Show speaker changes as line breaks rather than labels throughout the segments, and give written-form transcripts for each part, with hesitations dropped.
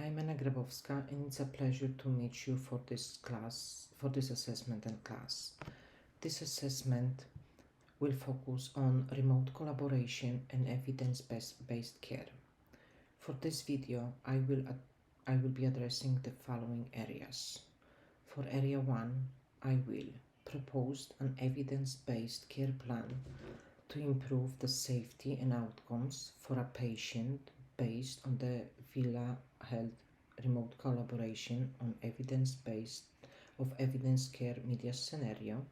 I'm Anna Grabowska, and it's a pleasure to meet you for this assessment and class. This assessment will focus on remote collaboration and evidence-based care. For this video, I will be addressing the following areas. For Area 1, I will propose an evidence-based care plan to improve the safety and outcomes for a patient based on the Villa Health remote collaboration on evidence care media scenario.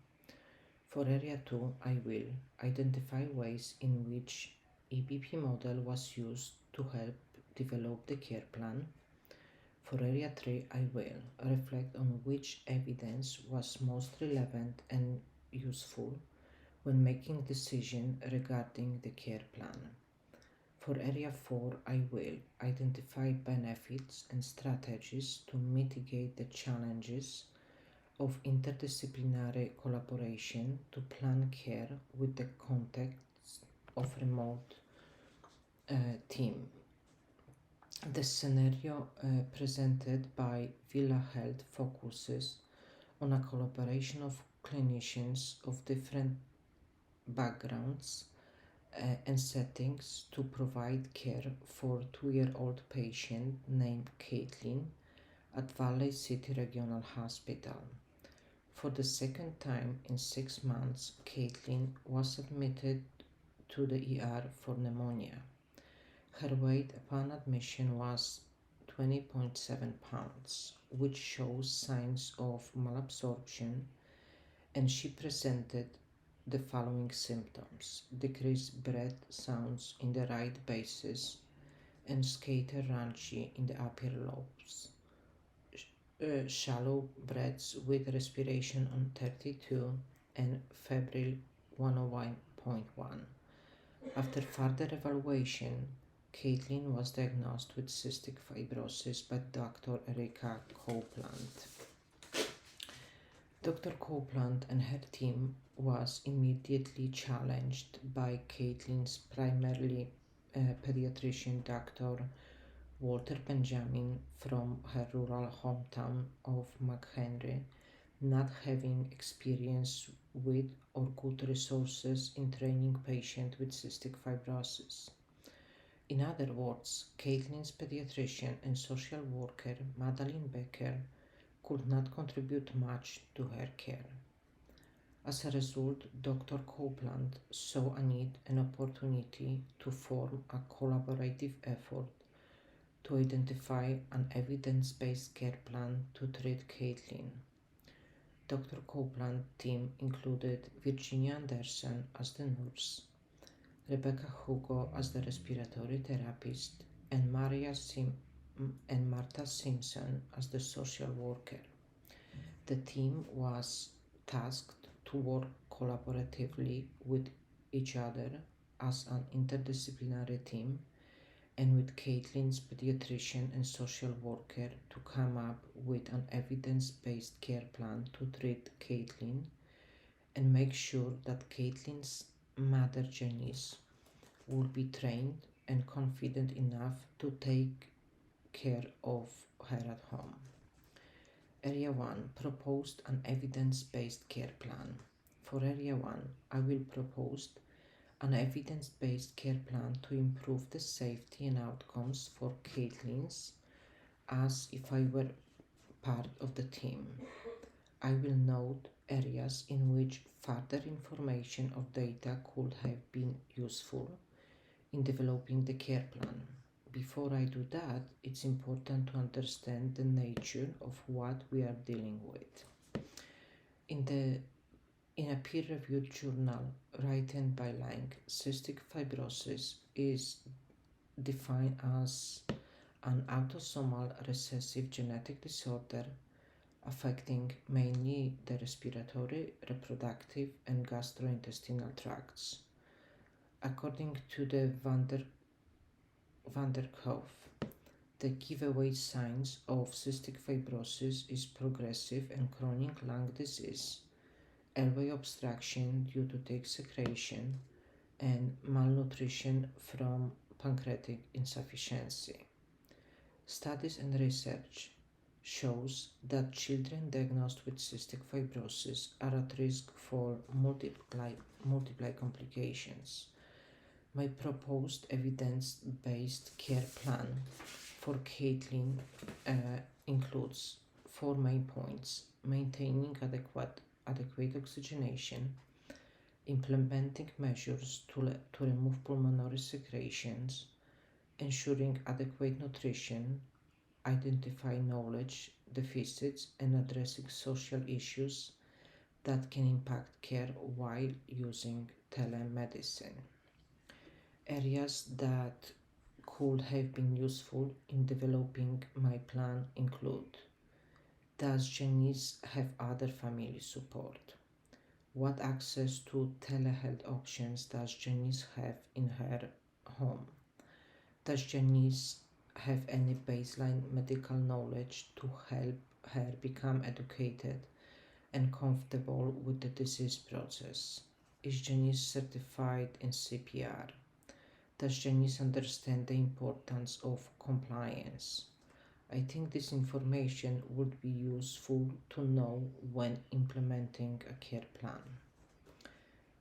For Area 2, I will identify ways in which EBP model was used to help develop the care plan. For Area 3, I will reflect on which evidence was most relevant and useful when making decisions regarding the care plan. For Area 4, I will identify benefits and strategies to mitigate the challenges of interdisciplinary collaboration to plan care with the context of remote team. The scenario presented by Villa Health focuses on a collaboration of clinicians of different backgrounds and settings to provide care for a 2-year-old patient named Caitlin at Valley City Regional Hospital. For the second time in 6 months, Caitlin was admitted to the ER for pneumonia. Her weight upon admission was 20.7 pounds, which shows signs of malabsorption, and she presented the following symptoms: decreased breath sounds in the right bases and scatterrangy in the upper lobes, shallow breaths with respiration on 32 and febrile 101.1. After further evaluation, Caitlin was diagnosed with cystic fibrosis by Dr. Erika Copeland. Dr. Copeland and her team was immediately challenged by Caitlin's primarily pediatrician Dr. Walter Benjamin from her rural hometown of McHenry, not having experience with or good resources in training patients with cystic fibrosis. In other words, Caitlin's pediatrician and social worker Madeline Becker could not contribute much to her care. As a result, Dr. Copeland saw a need and opportunity to form a collaborative effort to identify an evidence-based care plan to treat Caitlin. Dr. Copeland's team included Virginia Anderson as the nurse, Rebecca Hugo as the respiratory therapist, and Martha Simpson as the social worker. The team was tasked to work collaboratively with each other as an interdisciplinary team and with Caitlin's pediatrician and social worker to come up with an evidence-based care plan to treat Caitlin and make sure that Caitlin's mother Janice would be trained and confident enough to take care of her at home. Area 1 proposed an evidence-based care plan. For Area 1, I will propose an evidence-based care plan to improve the safety and outcomes for Caitlin's as if I were part of the team. I will note areas in which further information or data could have been useful in developing the care plan. Before I do that, it's important to understand the nature of what we are dealing with. In a peer-reviewed journal written by Lang, cystic fibrosis is defined as an autosomal recessive genetic disorder affecting mainly the respiratory, reproductive, and gastrointestinal tracts. According to the Van der Kolk, the giveaway signs of cystic fibrosis is progressive and chronic lung disease, airway obstruction due to thick secretion, and malnutrition from pancreatic insufficiency. Studies and research shows that children diagnosed with cystic fibrosis are at risk for multiply complications. My proposed evidence-based care plan for Caitlin includes four main points: maintaining adequate oxygenation, implementing measures to remove pulmonary secretions, ensuring adequate nutrition, identify knowledge deficits, and addressing social issues that can impact care while using telemedicine. Areas that could have been useful in developing my plan include: does Janice have other family support? What access to telehealth options does Janice have in her home? Does Janice have any baseline medical knowledge to help her become educated and comfortable with the disease process? Is Janice certified in CPR? Does Janice understand the importance of compliance? I think this information would be useful to know when implementing a care plan.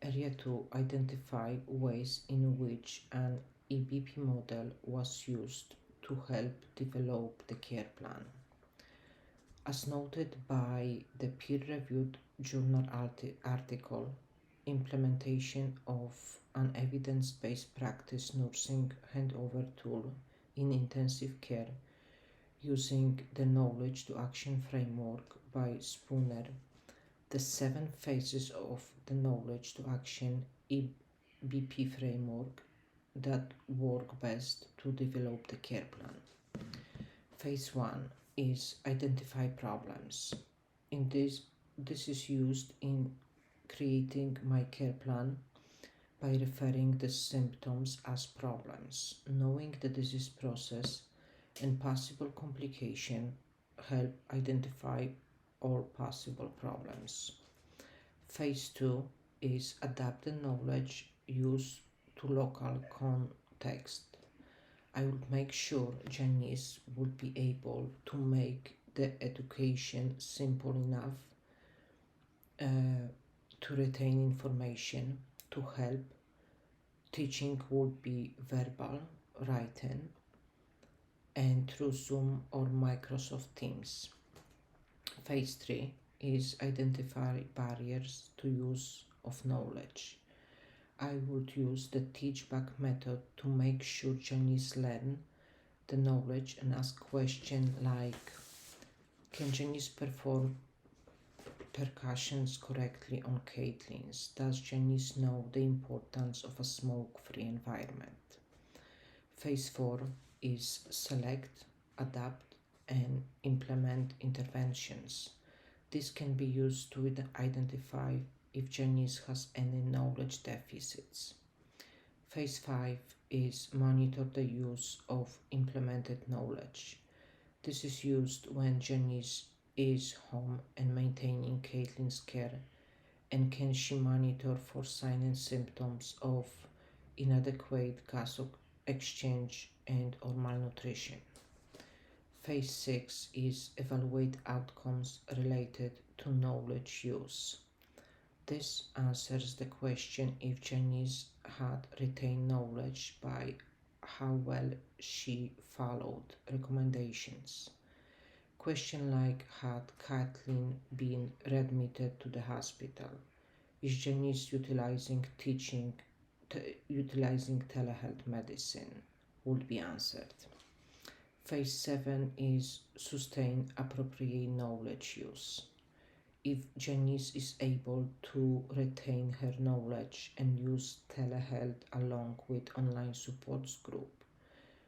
Area 2: identify ways in which an EBP model was used to help develop the care plan. As noted by the peer-reviewed journal article, implementation of an evidence-based practice nursing handover tool in intensive care using the knowledge to action framework by Spooner, the 7 phases of the knowledge to action EBP framework that work best to develop the care plan. Phase 1 is identify problems. In this is used in creating my care plan by referring the symptoms as problems. Knowing the disease process and possible complication help identify all possible problems. Phase 2 is adapt the knowledge used to local context. I would make sure Janice would be able to make the education simple enough to retain information to help. Teaching would be verbal, written, and through Zoom or Microsoft Teams. Phase 3 is identify barriers to use of knowledge. I would use the teach back method to make sure Janice learn the knowledge and ask questions like: can Janice perform percussions correctly on Caitlin's? Does Janice know the importance of a smoke-free environment? Phase 4 is select, adapt, and implement interventions. This can be used to identify if Janice has any knowledge deficits. Phase 5 is monitor the use of implemented knowledge. This is used when Janice is home and maintaining Caitlin's care, and can she monitor for signs and symptoms of inadequate gas exchange and or malnutrition. Phase 6 is evaluate outcomes related to knowledge use. This answers the question if Janice had retained knowledge by how well she followed recommendations. Question like: had Kathleen been readmitted to the hospital? Is Janice utilizing telehealth medicine? Would be answered. Phase 7 is sustain appropriate knowledge use. If Janice is able to retain her knowledge and use telehealth along with online support group,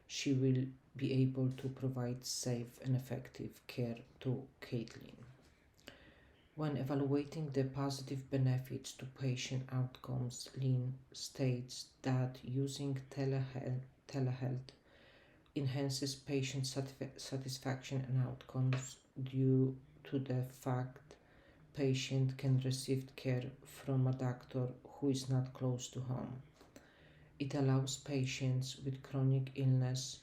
she will be able to provide safe and effective care to Caitlin. When evaluating the positive benefits to patient outcomes, Lynn states that using telehealth enhances patient satisfaction and outcomes due to the fact patient can receive care from a doctor who is not close to home. It allows patients with chronic illness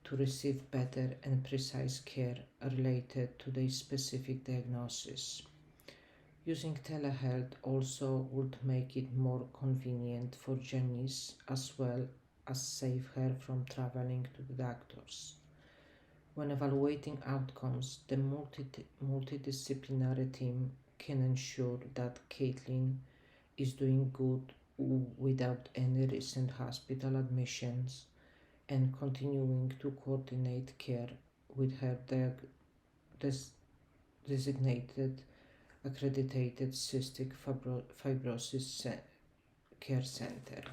to receive better and precise care related to their specific diagnosis. Using telehealth also would make it more convenient for Janice as well as save her from traveling to the doctors. When evaluating outcomes, the multidisciplinary team can ensure that Caitlin is doing good without any recent hospital admissions and continuing to coordinate care with her designated accredited cystic fibrosis care center.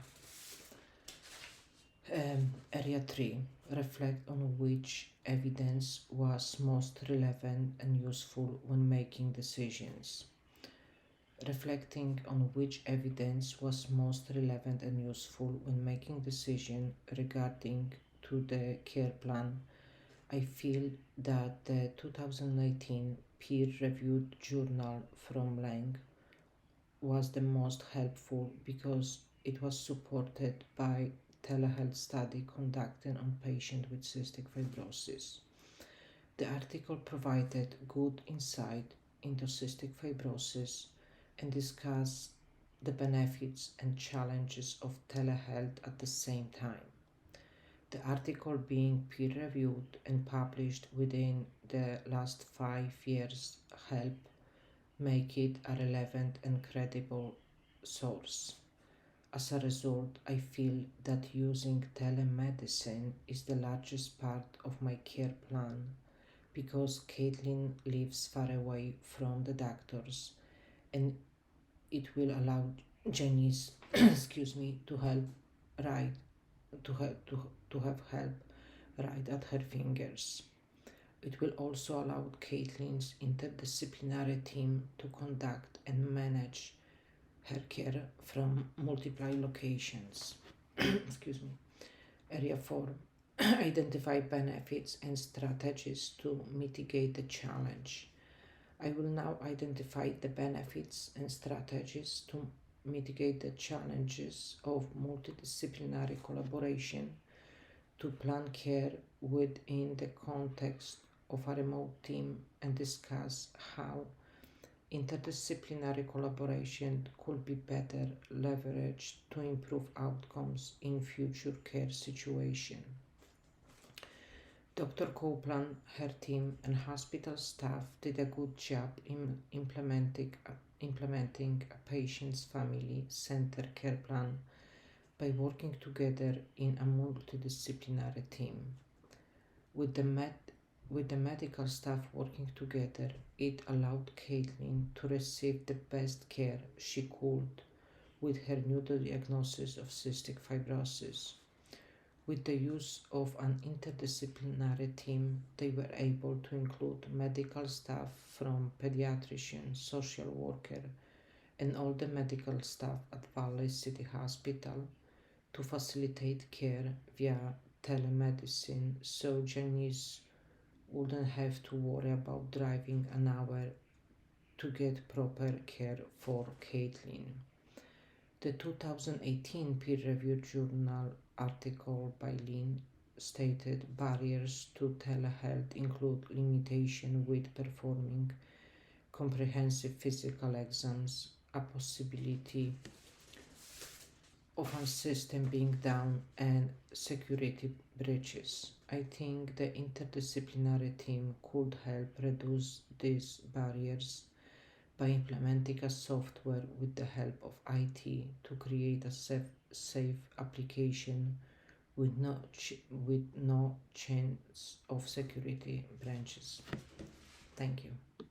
Area 3. Reflect on which evidence was most relevant and useful when making decisions. Reflecting on which evidence was most relevant and useful when making decisions regarding to the care plan, I feel that the 2019 peer-reviewed journal from Lang was the most helpful because it was supported by telehealth study conducted on patients with cystic fibrosis. The article provided good insight into cystic fibrosis and discussed the benefits and challenges of telehealth at the same time. The article being peer reviewed and published within the last 5 years help make it a relevant and credible source. As a result, I feel that using telemedicine is the largest part of my care plan because Caitlin lives far away from the doctors and it will allow Janice excuse me to help right to have help right at her fingers. It will also allow Caitlin's interdisciplinary team to conduct and manage her care from multiple locations. Excuse me. Area 4. Identify benefits and strategies to mitigate the challenge. I will now identify the benefits and strategies to mitigate the challenges of multidisciplinary collaboration to plan care within the context of a remote team and discuss how interdisciplinary collaboration could be better leveraged to improve outcomes in future care situations. Dr. Copeland, her team, and hospital staff did a good job in implementing a patient's family-centered care plan by working together in a multidisciplinary team. With the medical staff working together, it allowed Caitlin to receive the best care she could with her new diagnosis of cystic fibrosis. With the use of an interdisciplinary team, they were able to include medical staff from pediatrician, social worker, and all the medical staff at Valley City Hospital to facilitate care via telemedicine so Janice wouldn't have to worry about driving an hour to get proper care for Caitlin. The 2018 peer-reviewed journal article by Lynn stated barriers to telehealth include limitation with performing comprehensive physical exams, a possibility of our system being down, and security breaches. I think the interdisciplinary team could help reduce these barriers by implementing a software with the help of IT to create a safe application with no chance of security breaches. Thank you.